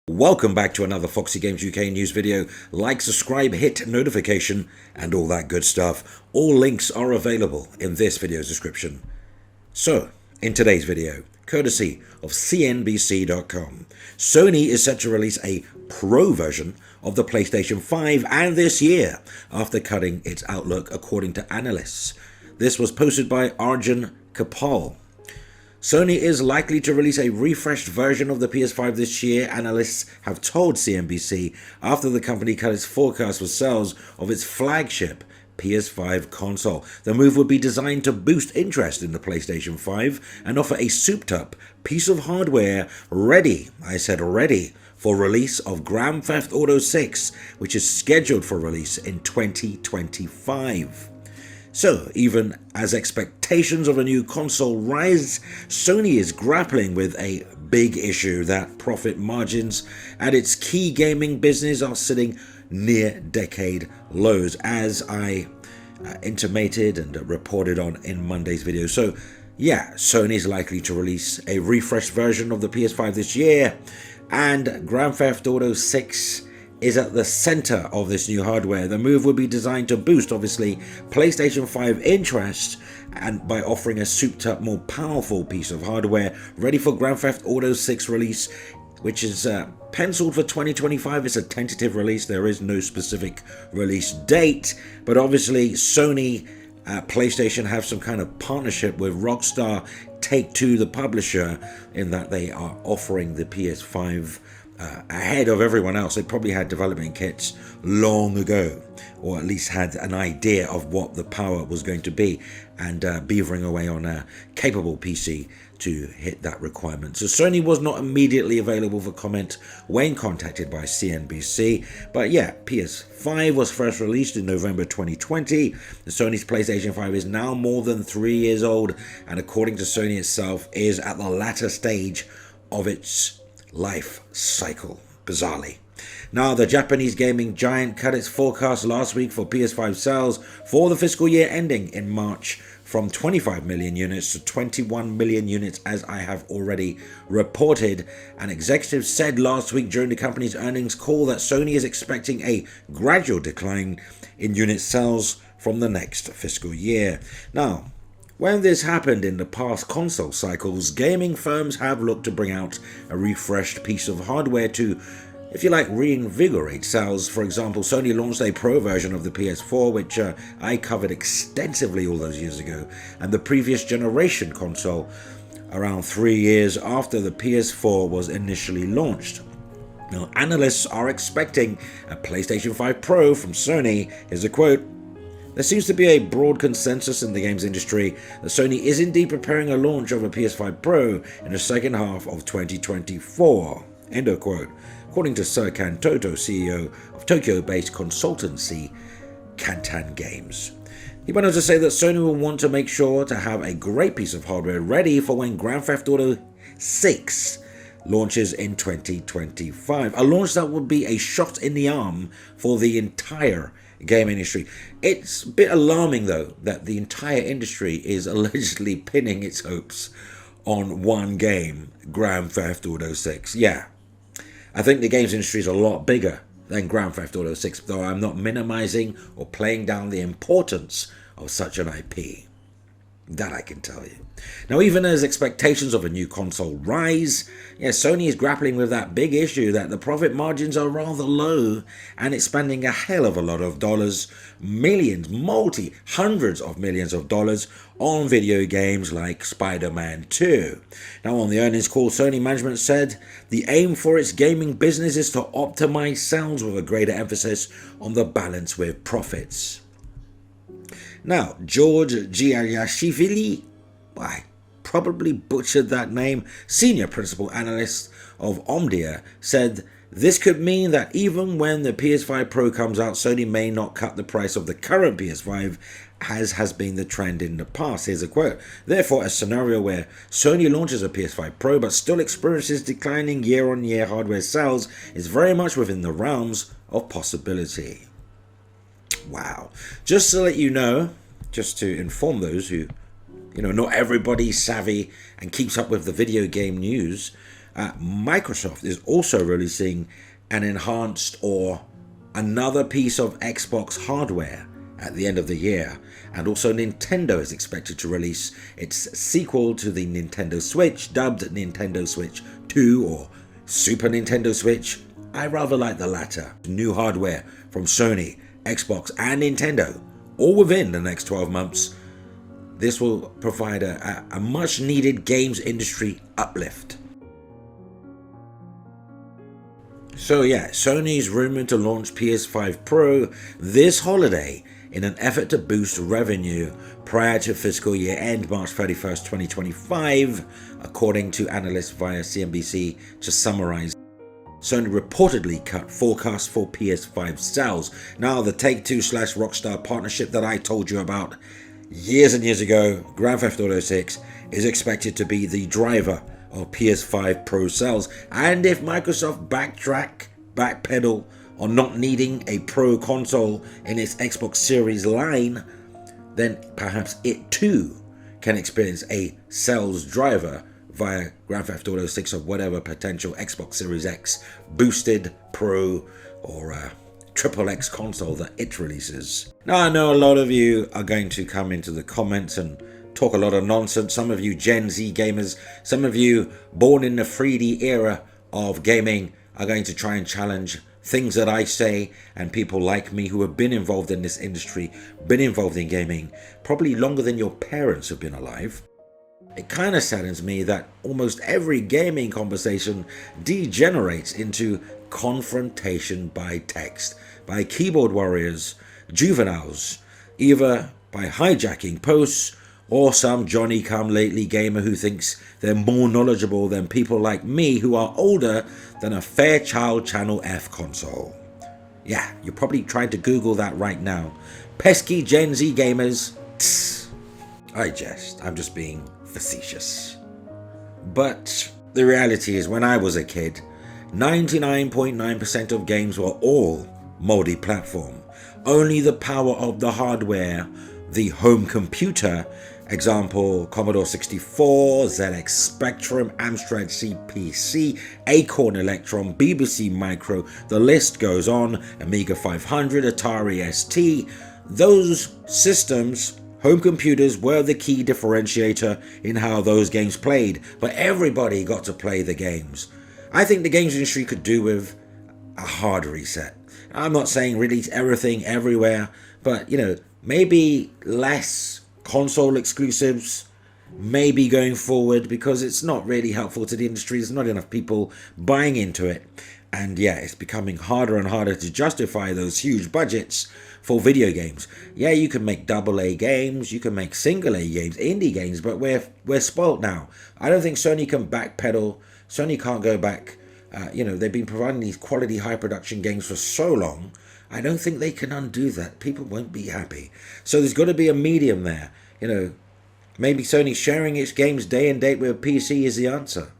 Welcome back to another Foxy Games UK news video. Like, subscribe, hit notification, and all that good stuff. All links are available in this video's description. So, in today's video, courtesy of CNBC.com, Sony is set to release a Pro version of the PlayStation 5 and this year, after cutting its outlook according to analysts. This was posted by Arjun Kapal. Sony is likely to release a refreshed version of the PS5 this year, analysts have told CNBC, after the company cut its forecast for sales of its flagship PS5 console. The move would be designed to boost interest in the PlayStation 5 and offer a souped-up piece of hardware ready, I said ready, for release of Grand Theft Auto 6, which is scheduled for release in 2025. So, even as expectations of a new console rise, Sony is grappling with a big issue that profit margins at its key gaming business are sitting near decade lows, as I intimated and reported on in Monday's video. So, yeah, Sony is likely to release a refreshed version of the PS5 this year, and Grand Theft Auto 6 is at the center of this new hardware. The move would be designed to boost, obviously, PlayStation 5 interest, and by offering a souped-up, more powerful piece of hardware ready for Grand Theft Auto 6 release, which is penciled for 2025. It's a tentative release. There is no specific release date, but obviously Sony, PlayStation have some kind of partnership with Rockstar Take-Two, the publisher, in that they are offering the PS5 ahead of everyone else. They probably had development kits long ago, or at least had an idea of what the power was going to be, and beavering away on a capable PC to hit that requirement. So Sony was not immediately available for comment when contacted by CNBC, but yeah, PS5 was first released in November 2020. Sony's PlayStation 5 is now more than 3 years old, and according to Sony itself, is at the latter stage of its life cycle, bizarrely. Now, the Japanese gaming giant cut its forecast last week for PS5 sales for the fiscal year ending in March from 25 million units to 21 million units, as I have already reported. An executive said last week during the company's earnings call that Sony is expecting a gradual decline in unit sales from the next fiscal year. Now, when this happened in the past console cycles, gaming firms have looked to bring out a refreshed piece of hardware to, if you like, reinvigorate sales. For example, Sony launched a Pro version of the PS4, which I covered extensively all those years ago, and the previous generation console around 3 years after the PS4 was initially launched. Now, analysts are expecting a PlayStation 5 Pro from Sony. Here's a quote: "There seems to be a broad consensus in the games industry that Sony is indeed preparing a launch of a PS5 Pro in the second half of 2024. End of quote, according to Serkan Toto, CEO of Tokyo-based consultancy Kantan Games. He went on to say that Sony will want to make sure to have a great piece of hardware ready for when Grand Theft Auto 6 launches in 2025, a launch that would be a shot in the arm for the entire game industry. It's a bit alarming, though, that the entire industry is allegedly pinning its hopes on one game, Grand Theft Auto 6. Yeah, I think the games industry is a lot bigger than Grand Theft Auto 6, though I'm not minimizing or playing down the importance of such an IP. That I can tell you. Now, even as expectations of a new console rise, Sony is grappling with that big issue that the profit margins are rather low, and it's spending a hell of a lot of dollars, millions, hundreds of millions of dollars on video games like Spider-Man 2. Now, on the earnings call, Sony management said the aim for its gaming business is to optimize sales with a greater emphasis on the balance with profits. Now, George Giashvili, I probably butchered that name, senior principal analyst of Omdia, said this could mean that even when the PS5 Pro comes out, Sony may not cut the price of the current PS5, as has been the trend in the past. Here's a quote: "Therefore, a scenario where Sony launches a PS5 Pro but still experiences declining year-on-year hardware sales is very much within the realms of possibility." Wow. Just to let you know, just to inform those who, not everybody's savvy and keeps up with the video game news, Microsoft is also releasing an enhanced or another piece of Xbox hardware at the end of the year, and also Nintendo is expected to release its sequel to the Nintendo Switch, dubbed Nintendo Switch 2 or Super Nintendo Switch. I rather like the latter. New hardware from Sony, Xbox and Nintendo, all within the next 12 months. This will provide a much needed games industry uplift. So yeah, Sony's rumored to launch PS5 Pro this holiday in an effort to boost revenue prior to fiscal year end March 31st, 2025, according to analysts via CNBC. To summarize, Sony reportedly cut forecasts for PS5 sales. Now, the Take-Two/Rockstar partnership that I told you about years and years ago, Grand Theft Auto 6, is expected to be the driver of PS5 Pro sales. And if Microsoft backpedal on not needing a Pro console in its Xbox Series line, then perhaps it too can experience a sales driver via Grand Theft Auto 6 or whatever potential Xbox Series X boosted Pro or Triple X console that it releases. Now, I know a lot of you are going to come into the comments and talk a lot of nonsense. Some of you Gen Z gamers, some of you born in the 3D era of gaming are going to try and challenge things that I say, and people like me who have been involved in this industry, been involved in gaming, probably longer than your parents have been alive. It kind of saddens me that almost every gaming conversation degenerates into confrontation by text, by keyboard warriors, juveniles, either by hijacking posts or some Johnny-come-lately gamer who thinks they're more knowledgeable than people like me who are older than a Fairchild Channel F console. Yeah, you're probably trying to Google that right now. Pesky Gen Z gamers. Tss. I'm just being facetious. But the reality is, when I was a kid, 99.9% of games were all multi-platform. Only the power of the hardware, the home computer, example Commodore 64, ZX Spectrum, Amstrad CPC, Acorn Electron, BBC Micro, the list goes on, Amiga 500, Atari ST. Those systems, home computers, were the key differentiator in how those games played, but everybody got to play the games. I think the games industry could do with a hard reset. I'm not saying release everything everywhere, but maybe less console exclusives, maybe going forward, because it's not really helpful to the industry. There's not enough people buying into it. And yeah, it's becoming harder and harder to justify those huge budgets for video games. Yeah, you can make AA games, you can make single A games, indie games, but we're spoilt now. I don't think Sony can backpedal. Sony can't go back. They've been providing these quality high production games for so long. I don't think they can undo that. People won't be happy. So there's got to be a medium there. Maybe Sony sharing its games day and date with a PC is the answer.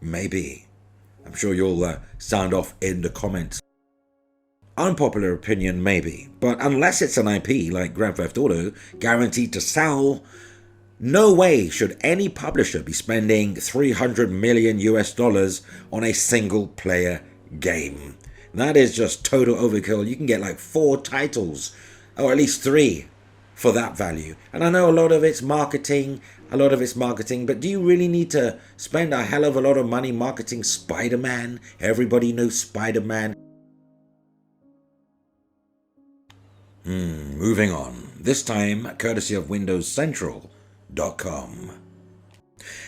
Maybe. I'm sure you'll sound off in the comments. Unpopular opinion, maybe. But unless it's an IP like Grand Theft Auto, guaranteed to sell, no way should any publisher be spending $300 million on a single player game. That is just total overkill. You can get like 4 titles, or at least 3, for that value. And I know a lot of it's marketing, but do you really need to spend a hell of a lot of money marketing Spider-Man? Everybody knows Spider-Man. Moving on. This time, courtesy of WindowsCentral.com.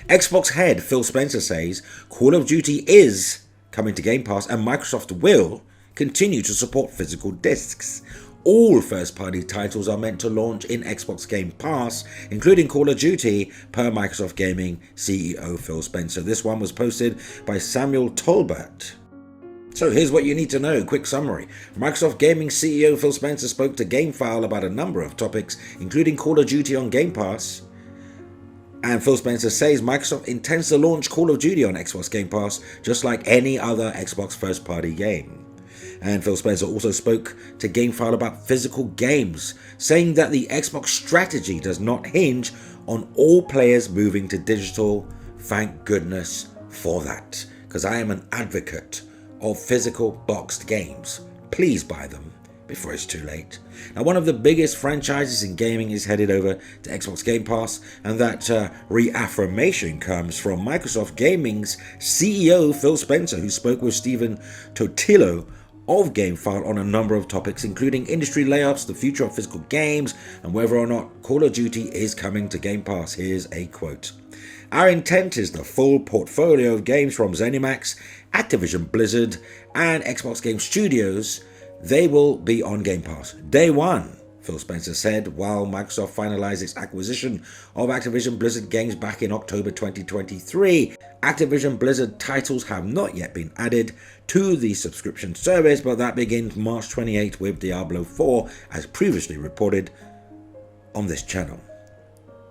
Xbox head Phil Spencer says Call of Duty is coming to Game Pass, and Microsoft will continue to support physical discs. All first-party titles are meant to launch in Xbox Game Pass, including Call of Duty, per Microsoft Gaming CEO Phil Spencer. This one was posted by Samuel Tolbert. So here's what you need to know. Quick summary. Microsoft Gaming CEO Phil Spencer spoke to GameFile about a number of topics, including Call of Duty on Game Pass. And Phil Spencer says Microsoft intends to launch Call of Duty on Xbox Game Pass, just like any other Xbox first-party game. And Phil Spencer also spoke to GameFile about physical games, saying that the Xbox strategy does not hinge on all players moving to digital. Thank goodness for that, because I am an advocate of physical boxed games. Please buy them before it's too late. Now, one of the biggest franchises in gaming is headed over to Xbox Game Pass, and that reaffirmation comes from Microsoft Gaming's CEO Phil Spencer, who spoke with Stephen Totilo of GameFile on a number of topics, including industry layoffs, the future of physical games, and whether or not Call of Duty is coming to Game Pass. Here's a quote. Our intent is the full portfolio of games from ZeniMax, Activision Blizzard, and Xbox Game Studios. They will be on Game Pass day one, Phil Spencer said, while Microsoft finalized its acquisition of Activision Blizzard games back in October 2023. Activision Blizzard titles have not yet been added to the subscription service, but that begins March 28 with Diablo 4, as previously reported on this channel.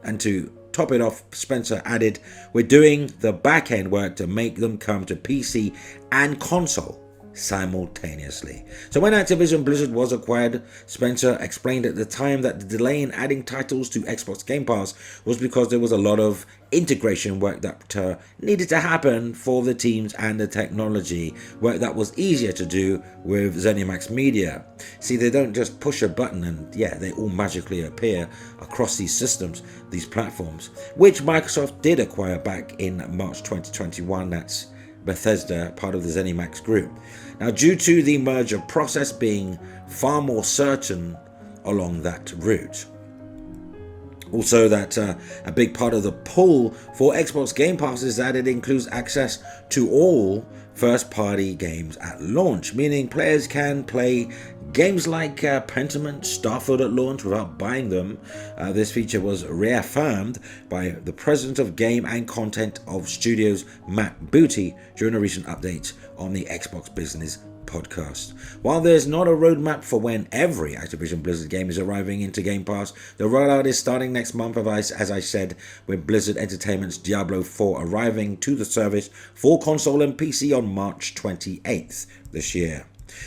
And to top it off, Spencer added, we're doing the back-end work to make them come to PC and console simultaneously. So when Activision Blizzard was acquired, Spencer explained at the time that the delay in adding titles to Xbox Game Pass was because there was a lot of integration work that needed to happen for the teams and the technology, work that was easier to do with ZeniMax Media. See, they don't just push a button and they all magically appear across these systems, these platforms, which Microsoft did acquire back in March 2021. That's Bethesda, part of the ZeniMax group. Now, due to the merger process being far more certain along that route. Also, that a big part of the pull for Xbox Game Pass is that it includes access to all first-party games at launch, meaning players can play games like Pentiment, Starfield at launch without buying them. This feature was reaffirmed by the president of Game and Content of Studios, Matt Booty, during a recent update on the Xbox Business podcast. While there's not a roadmap for when every Activision Blizzard game is arriving into Game Pass, the rollout is starting next month, as I said, with Blizzard Entertainment's Diablo 4 arriving to the service for console and PC on March 28th this year.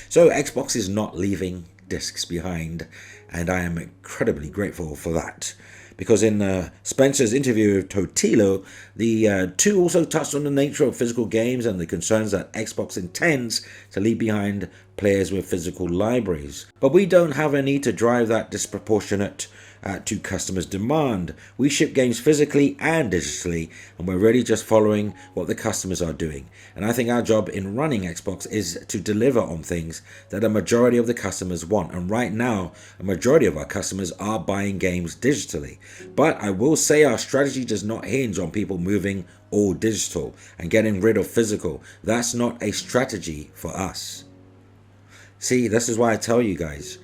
So Xbox is not leaving discs behind, and I am incredibly grateful for that. Because in Spencer's interview with Totilo, the two also touched on the nature of physical games and the concerns that Xbox intends to leave behind players with physical libraries. But we don't have a need to drive that disproportionate to customers' demand. We ship games physically and digitally, and we're really just following what the customers are doing. And I think our job in running Xbox is to deliver on things that a majority of the customers want. And right now, a majority of our customers are buying games digitally. But I will say our strategy does not hinge on people moving all digital and getting rid of physical. That's not a strategy for us. See, this is why I tell you guys.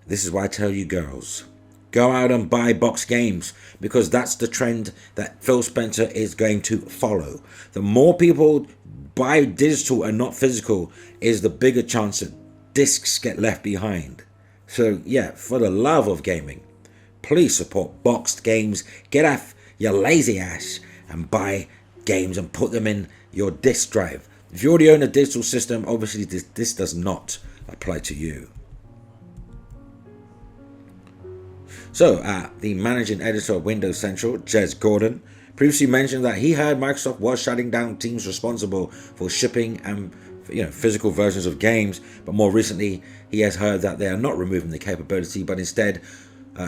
This is why I tell you girls. Go out and buy box games, because that's the trend that Phil Spencer is going to follow. The more people buy digital and not physical, is the bigger chance that discs get left behind. So for the love of gaming, please support boxed games. Get off your lazy ass and buy games and put them in your disc drive. If you already own a digital system, obviously this does not apply to you. So, the managing editor of Windows Central, Jez Gordon, previously mentioned that he heard Microsoft was shutting down teams responsible for shipping and physical versions of games, but more recently he has heard that they are not removing the capability, but instead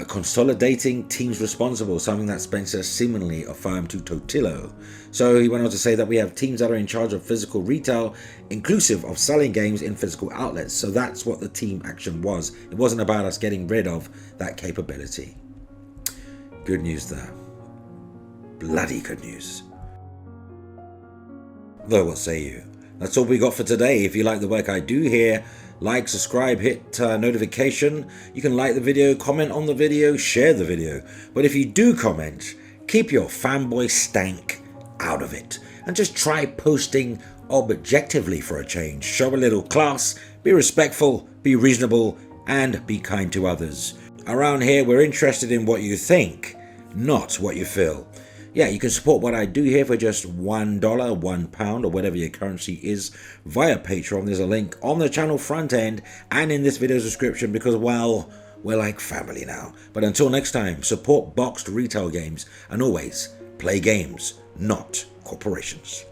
consolidating teams responsible, something that Spencer seemingly affirmed to Totilo. So he went on to say that we have teams that are in charge of physical retail, inclusive of selling games in physical outlets. So that's what the team action was. It wasn't about us getting rid of that capability. Good news there. Bloody good news. Though, what say you? That's all we got for today. If you like the work I do here, like, subscribe, hit notification. You can like the video, comment on the video, share the video. But if you do comment, keep your fanboy stank out of it. And just try posting objectively for a change. Show a little class, be respectful, be reasonable, and be kind to others. Around here, we're interested in what you think, not what you feel. Yeah, you can support what I do here for just $1, £1, or whatever your currency is via Patreon. There's a link on the channel front end and in this video's description, because, well, we're like family now. But until next time, support boxed retail games and always play games, not corporations.